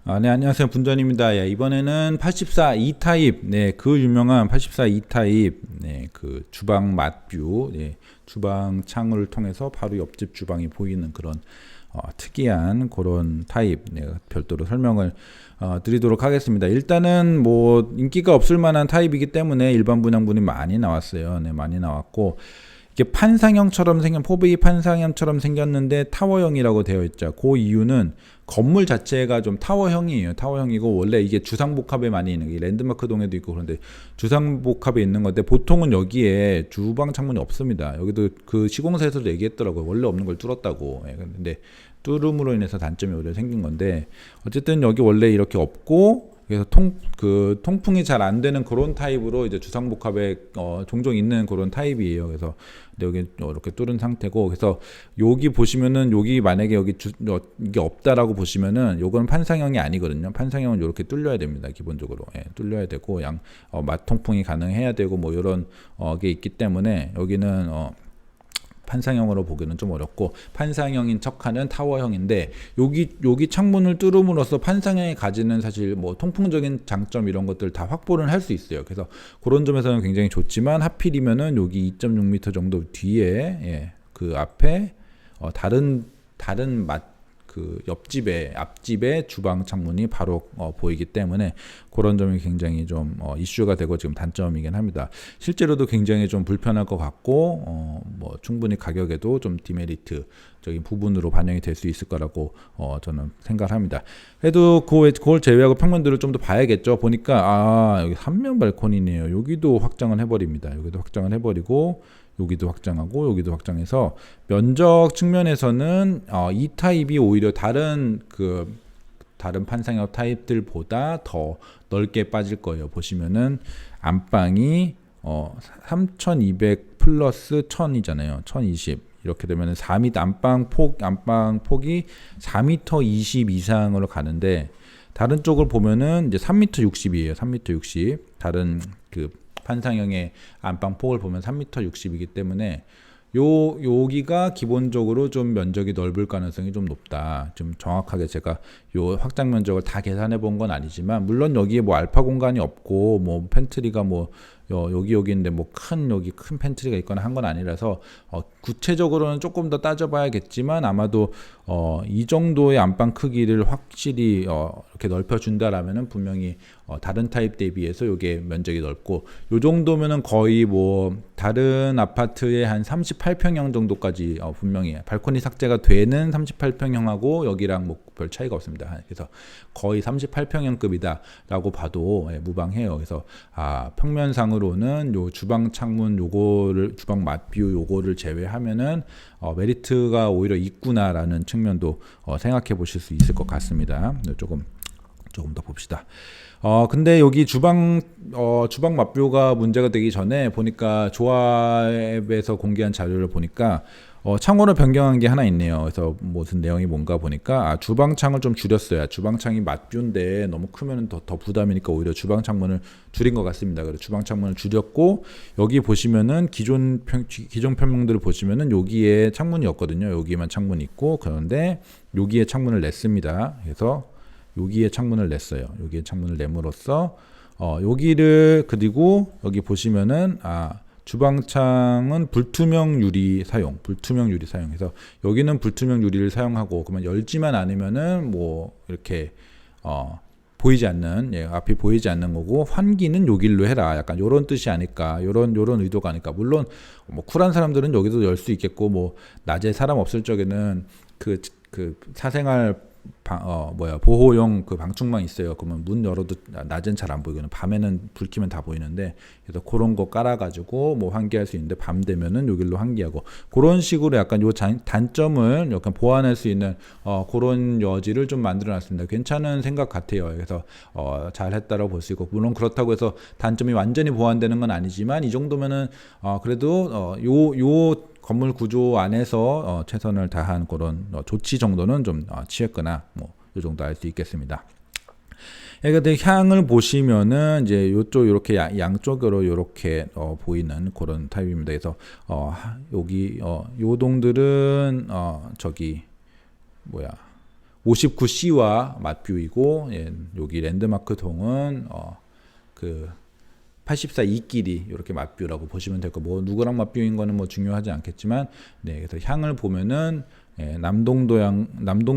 네, 안녕하세요. 분전입니다. 예, 이번에는 84 E타입, 네, 그 유명한 84 E타입, 네, 그 주방 맛뷰, 네, 주방 창을 통해서 바로 옆집 주방이 보이는 그런 특이한 그런 타입, 네, 별도로 설명을 드리도록 하겠습니다. 일단은 뭐 인기가 없을 만한 타입이기 때문에 일반 분양분이 많이 나왔어요. 네, 많이 나왔고. 이게 판상형처럼 생긴 포비 판상형처럼 생겼는데 타워형이라고 되어 있죠. 그 이유는 건물 자체가 좀 타워형이에요. 타워형이고 원래 이게 주상복합에 많이 있는 게 랜드마크 동에도 있고 그런데 주상복합에 있는 건데 보통은 여기에 주방 창문이 없습니다. 여기도 그 시공사에서도 얘기했더라고요. 원래 없는 걸 뚫었다고. 예, 근데 뚫음으로 인해서 단점이 오히려 생긴 건데 어쨌든 여기 원래 이렇게 없고 그래서 통풍이 잘 안 되는 그런 타입으로 이제 주상복합에 종종 있는 그런 타입이에요. 그래서 여기 이렇게 뚫은 상태고, 그래서 여기 보시면은 여기 만약에 여기 이게 없다라고 보시면은 요건 판상형이 아니거든요. 판상형은 이렇게 뚫려야 됩니다. 기본적으로 뚫려야 되고 맛통풍이 가능해야 되고 뭐 이런 게 있기 때문에 여기는 판상형으로 보기는 좀 어렵고 판상형인 척하는 타워형인데 여기 창문을 뚫음으로써 판상형이 가지는 사실 뭐 통풍적인 장점 이런 것들 다 확보를 할 수 있어요. 그래서 그런 점에서는 굉장히 좋지만 하필이면은 여기 2.6m 정도 뒤에 그 앞에 다른 그 앞집에 주방 창문이 바로 보이기 때문에 그런 점이 굉장히 좀 이슈가 되고 지금 단점이긴 합니다. 실제로도 굉장히 좀 불편할 것 같고 뭐 충분히 가격에도 좀 디메리트적인 부분으로 반영이 될 수 있을 거라고 저는 생각을 합니다. 그래도 그걸 제외하고 평면들을 좀 더 봐야겠죠. 보니까 여기 3면 발코니네요. 여기도 확장을 해버립니다. 여기도 확장을 해버리고 여기도 확장하고 여기도 확장해서 면적 측면에서는 이 타입이 오히려 다른 판상형 타입들보다 더 넓게 빠질 거예요. 보시면은 안방이 3200 플러스 1000이잖아요. 1020 이렇게 되면은 4m 안방 폭이 4m 20 이상으로 가는데 다른 쪽을 보면은 이제 3m 60이에요. 3m 60 다른 그 판상형의 안방 폭을 보면 3m 60이기 때문에 여기가 기본적으로 좀 면적이 넓을 가능성이 좀 높다. 좀 정확하게 제가 요 확장 면적을 다 계산해 본 건 아니지만 물론 여기에 뭐 알파 공간이 없고 뭐 팬트리가 뭐 여기인데 뭐 여기 큰 팬트리가 있거나 한 건 아니라서 구체적으로는 조금 더 따져봐야겠지만 아마도 이 정도의 안방 크기를 확실히 이렇게 넓혀준다라면은 분명히 다른 타입 대비해서 이게 면적이 넓고 요 정도면은 거의 뭐 다른 아파트의 한 38평형 정도까지 분명히 발코니 삭제가 되는 38평형하고 여기랑 뭐 별 차이가 없습니다. 그래서 거의 38평형급이다라고 봐도 무방해요. 그래서 평면상으로는 요 주방 창문 주방 맛뷰 요거를 제외하면은 메리트가 오히려 있구나라는 측면도 생각해 보실 수 있을 것 같습니다. 조금 더 봅시다. 근데 여기 주방 맛뷰가 문제가 되기 전에 보니까 조합에서 공개한 자료를 보니까 창호를 변경한 게 하나 있네요. 그래서 무슨 내용이 뭔가 보니까 주방창을 좀 줄였어요. 주방창이 맛뷰인데 너무 크면 더 부담이니까 오히려 주방창문을 줄인 것 같습니다. 그래서 주방창문을 줄였고 여기 보시면은 기존 편명들을 보시면은 여기에 창문이 없거든요. 여기에만 창문이 있고 그런데 여기에 창문을 냈습니다. 그래서 여기에 창문을 냈어요. 여기에 창문을 내므로써 여기를 그리고 여기 보시면은 주방창은 불투명 유리 사용. 그래서 여기는 불투명 유리를 사용하고 그러면 열지만 않으면은 뭐 이렇게 보이지 않는 앞이 보이지 않는 거고 환기는 요 길로 해라. 약간 요런 뜻이 아닐까. 요런 의도가 아닐까. 물론 뭐 쿨한 사람들은 여기도 열 수 있겠고 뭐 낮에 사람 없을 적에는 그 사생활 보호용 그 방충망 있어요. 그러면 문 열어도 낮엔 잘 안 보이거든요. 밤에는 불 켜면 다 보이는데 그래서 그런 거 깔아가지고 뭐 환기할 수 있는데 밤 되면은 여기로 환기하고 그런 식으로 약간 요 단점을 약간 보완할 수 있는 그런 여지를 좀 만들어놨습니다. 괜찮은 생각 같아요. 그래서 잘했다라고 볼 수 있고 물론 그렇다고 해서 단점이 완전히 보완되는 건 아니지만 이 정도면은 그래도 요 건물 구조 안에서 최선을 다한 그런 조치 정도는 좀 취했거나 뭐 이 정도 알 수 있겠습니다. 근데 향을 보시면은 이제 요쪽 이렇게 양쪽으로 이렇게 보이는 그런 타입입니다. 그래서 여기 요동들은 저기 59C와 맞뷰이고, 예, 여기 랜드마크 동은 그 84E끼리 이렇게 맞뷰라고 보시면 될 거. 뭐 누구랑 맞뷰인 거는 뭐 중요하지 않겠지만, 네, 그래서 향을 보면은 예, 남동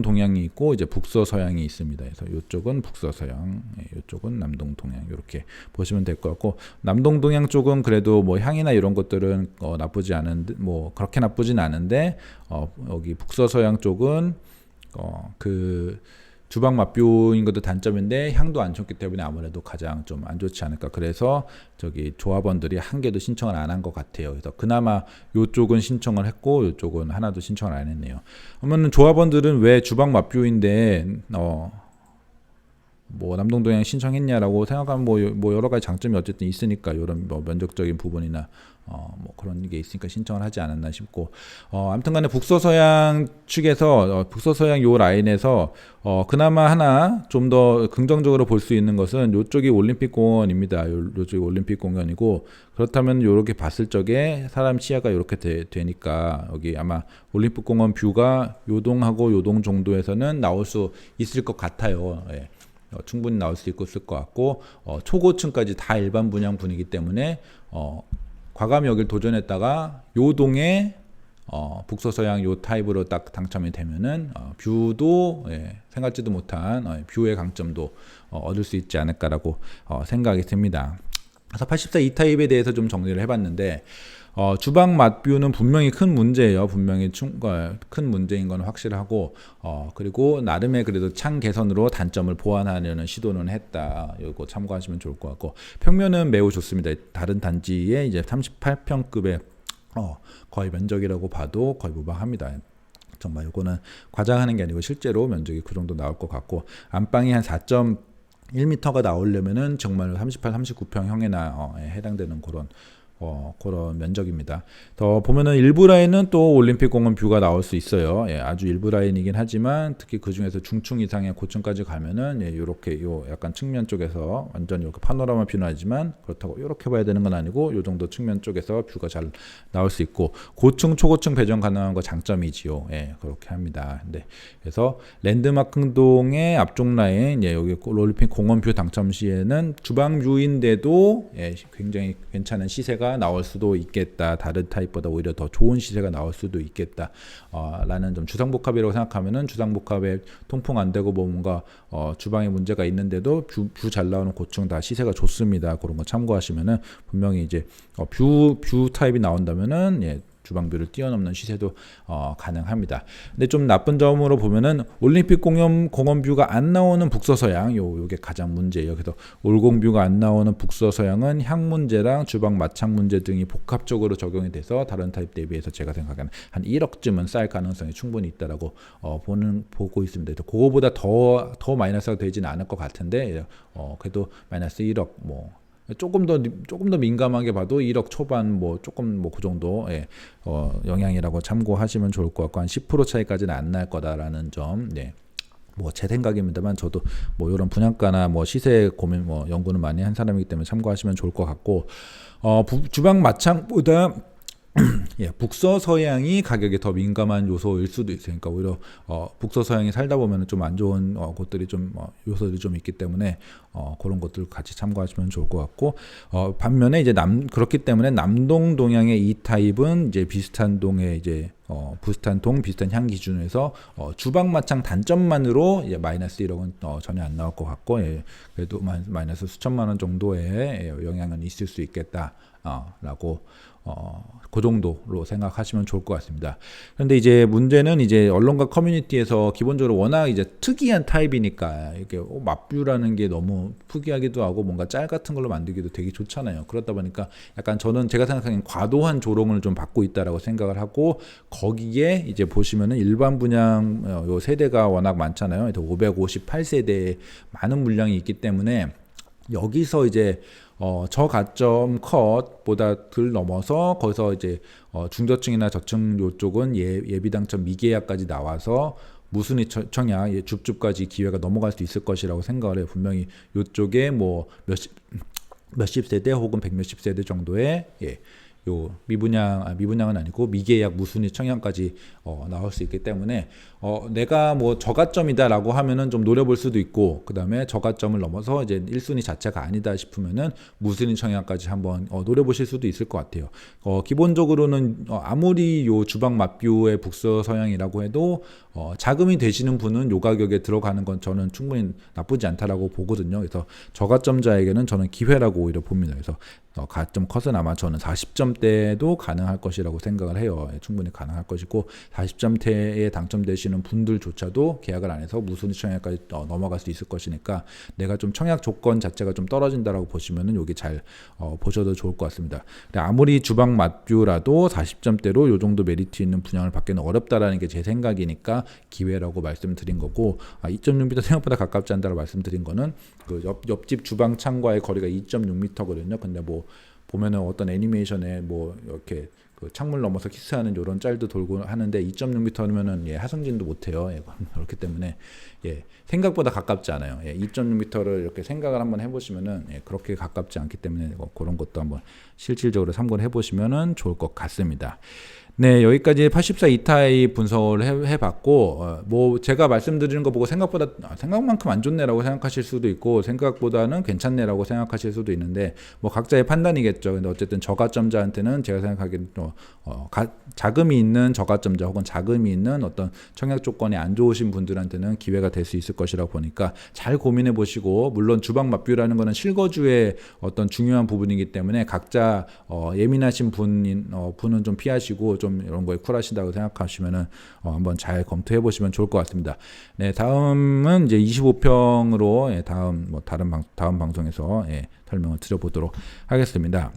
동양이 있고 이제 북서 서양이 있습니다. 그래서 이쪽은 북서 서양, 예, 이쪽은 남동 동양 이렇게 보시면 될 것 같고, 남동 동양 쪽은 그래도 뭐 향이나 이런 것들은 나쁘지 않은데, 뭐 그렇게 나쁘진 않은데, 여기 북서 서양 쪽은 그 주방 맛뷰인 것도 단점인데 향도 안 좋기 때문에 아무래도 가장 좀 안 좋지 않을까. 그래서 저기 조합원들이 한 개도 신청을 안 한 것 같아요. 그래서 그나마 요쪽은 신청을 했고 요쪽은 하나도 신청을 안 했네요. 그러면 조합원들은 왜 주방 맛뷰인데 뭐 남동동양 신청했냐라고 생각하면 뭐 여러 가지 장점이 어쨌든 있으니까 이런 뭐 면적적인 부분이나 뭐 그런 게 있으니까 신청을 하지 않았나 싶고, 아무튼간에 북서서양 측에서 북서서양 요 라인에서 그나마 하나 좀 더 긍정적으로 볼 수 있는 것은 요쪽이 올림픽공원입니다. 요쪽이 올림픽공원이고, 그렇다면 요렇게 봤을 적에 사람 시야가 이렇게 되니까 여기 아마 올림픽공원 뷰가 요동하고 요동 정도에서는 나올 수 있을 것 같아요. 예. 충분히 나올 수 있을 것 같고, 초고층까지 다 일반 분양 분이기 때문에 과감히 여길 도전했다가 요동에 북서서양 요 타입으로 딱 당첨이 되면은 뷰도 생각지도 못한 뷰의 강점도 얻을 수 있지 않을까라고 생각이 듭니다. 그래서 84 E타입에 대해서 좀 정리를 해봤는데, 주방 맛뷰는 분명히 큰 문제예요. 분명히 큰 문제인 건 확실하고, 그리고 나름의 그래도 창 개선으로 단점을 보완하려는 시도는 했다. 이거 참고하시면 좋을 것 같고, 평면은 매우 좋습니다. 다른 단지에 이제 38평급의 거의 면적이라고 봐도 거의 무방합니다. 정말 이거는 과장하는 게 아니고 실제로 면적이 그 정도 나올 것 같고, 안방이 한 4.1m가 나오려면은 정말 38, 39평형에나 해당되는 그런 면적입니다. 더 보면은 일부 라인은 또 올림픽공원 뷰가 나올 수 있어요. 예, 아주 일부 라인이긴 하지만 특히 그 중에서 중층 이상의 고층까지 가면은 요렇게 약간 측면 쪽에서 완전 이렇게 파노라마 뷰는 아니지만 그렇다고 이렇게 봐야 되는 건 아니고 요 정도 측면 쪽에서 뷰가 잘 나올 수 있고, 고층 초고층 배정 가능한 거 장점이지요. 예, 그렇게 합니다. 네, 그래서 랜드마크동의 앞쪽 라인, 여기 올림픽공원 뷰 당첨 시에는 주방 뷰인데도 굉장히 괜찮은 시세가 나올 수도 있겠다. 다른 타입보다 오히려 더 좋은 시세가 나올 수도 있겠다. 라는 좀 주상복합이라고 생각하면은 주상복합에 통풍 안 되고 뭔가 주방에 문제가 있는데도 뷰 잘 나오는 고층 다 시세가 좋습니다. 그런 거 참고하시면은 분명히 이제 뷰 타입이 나온다면은 주방뷰를 뛰어넘는 시세도 가능합니다. 근데 좀 나쁜 점으로 보면은 올림픽 공원 뷰가 안 나오는 북서서양, 요게 가장 문제예요. 그래서 올공뷰가 안 나오는 북서서양은 향 문제랑 주방 마창 문제 등이 복합적으로 적용이 돼서 다른 타입 대비해서 제가 생각하는 한 1억쯤은 쌓일 가능성이 충분히 있다라고 보고 있습니다. 그거보다 더 마이너스가 되지는 않을 것 같은데, 그래도 마이너스 1억 조금 더 민감하게 봐도 1억 초반 조금 그 정도 영향이라고 참고하시면 좋을 것 같고, 한 10% 차이까지는 안 날 거다라는 점. 네. 제 생각입니다만 저도 이런 분양가나 시세 고민 연구는 많이 한 사람이기 때문에 참고하시면 좋을 것 같고, 주방 마창보다 북서서양이 가격에 더 민감한 요소일 수도 있으니까 오히려 북서서양이 살다 보면 좀 안 좋은 곳들이 좀 요소들이 좀 있기 때문에 그런 것들 같이 참고하시면 좋을 것 같고, 반면에 이제 그렇기 때문에 남동 동양의 이 타입은 이제 비슷한 동의 이제 비슷한 향 기준에서 주방 마창 단점만으로 마이너스 1억은 전혀 안 나올 것 같고, 그래도 마이너스 수천만 원 정도의 영향은 있을 수 있겠다 라고 그 정도로 생각하시면 좋을 것 같습니다. 그런데 이제 문제는 이제 언론과 커뮤니티에서 기본적으로 워낙 이제 특이한 타입이니까 이게 맛뷰라는 게 너무 특이하기도 하고 뭔가 짤 같은 걸로 만들기도 되게 좋잖아요. 그렇다 보니까 약간 제가 생각하기엔 과도한 조롱을 좀 받고 있다라고 생각을 하고, 거기에 이제 보시면은 일반 분양 요 세대가 워낙 많잖아요. 558세대에 많은 물량이 있기 때문에 여기서 이제 저가점 컷보다 덜 넘어서 거기서 이제 중저층이나 저층 요쪽은 예비 당첨 미계약까지 나와서 무순위 청약 줍줍까지 기회가 넘어갈 수 있을 것이라고 생각을 해요. 분명히 요쪽에 몇십 세대 혹은 백몇십 세대 정도의 요 미분양은 아니고 미계약 무순위 청약까지 나올 수 있기 때문에 내가 뭐 저가점이다라고 하면은 좀 노려볼 수도 있고, 그 다음에 저가점을 넘어서 이제 1순위 자체가 아니다 싶으면은 무순위 청약까지 한번 노려보실 수도 있을 것 같아요. 기본적으로는 아무리 요 주방 맞뷰의 북서서양이라고 해도 자금이 되시는 분은 요 가격에 들어가는 건 저는 충분히 나쁘지 않다라고 보거든요. 그래서 저가점자에게는 저는 기회라고 오히려 봅니다. 그래서 가점 컷은 아마 저는 40점대도 가능할 것이라고 생각을 해요. 충분히 가능할 것이고 40점대에 당첨되시는 분들조차도 계약을 안 해서 무순위 청약까지 넘어갈 수 있을 것이니까 내가 좀 청약 조건 자체가 좀 떨어진다라고 보시면은 여기 잘 보셔도 좋을 것 같습니다. 아무리 주방 맞뷰라도 40점대로 요 정도 메리트 있는 분양을 받기는 어렵다라는 게 제 생각이니까 기회라고 말씀드린 거고, 2.6m 생각보다 가깝지 않다고 말씀드린 거는 그 옆집 주방 창과의 거리가 2.6m거든요. 근데 뭐 보면은 어떤 애니메이션에 뭐 이렇게 그 창문 넘어서 키스하는 이런 짤도 돌고 하는데 2.6m면은 하승진도 못해요. 그렇기 때문에 생각보다 가깝지 않아요. 2.6m를 이렇게 생각을 한번 해보시면은 그렇게 가깝지 않기 때문에 그런 것도 한번 실질적으로 참고를 해보시면은 좋을 것 같습니다. 네, 여기까지 84 E타입 분석을 해봤고, 뭐 제가 말씀드리는 거 보고 생각만큼 안 좋네라고 생각하실 수도 있고, 생각보다는 괜찮네라고 생각하실 수도 있는데, 뭐 각자의 판단이겠죠. 근데 어쨌든 저가점자한테는 제가 생각하기에는 자금이 있는 저가점자 혹은 자금이 있는 어떤 청약 조건이 안 좋으신 분들한테는 기회가 될 수 있을 것이라고 보니까 잘 고민해 보시고, 물론 주방 맞뷰라는 거는 실거주의 어떤 중요한 부분이기 때문에 각자 예민하신 분은 좀 피하시고, 좀 이런 거에 쿨하시다고 생각하시면은 한번 잘 검토해 보시면 좋을 것 같습니다. 네, 다음은 이제 25평으로 다음 방송에서 설명을 드려보도록 하겠습니다.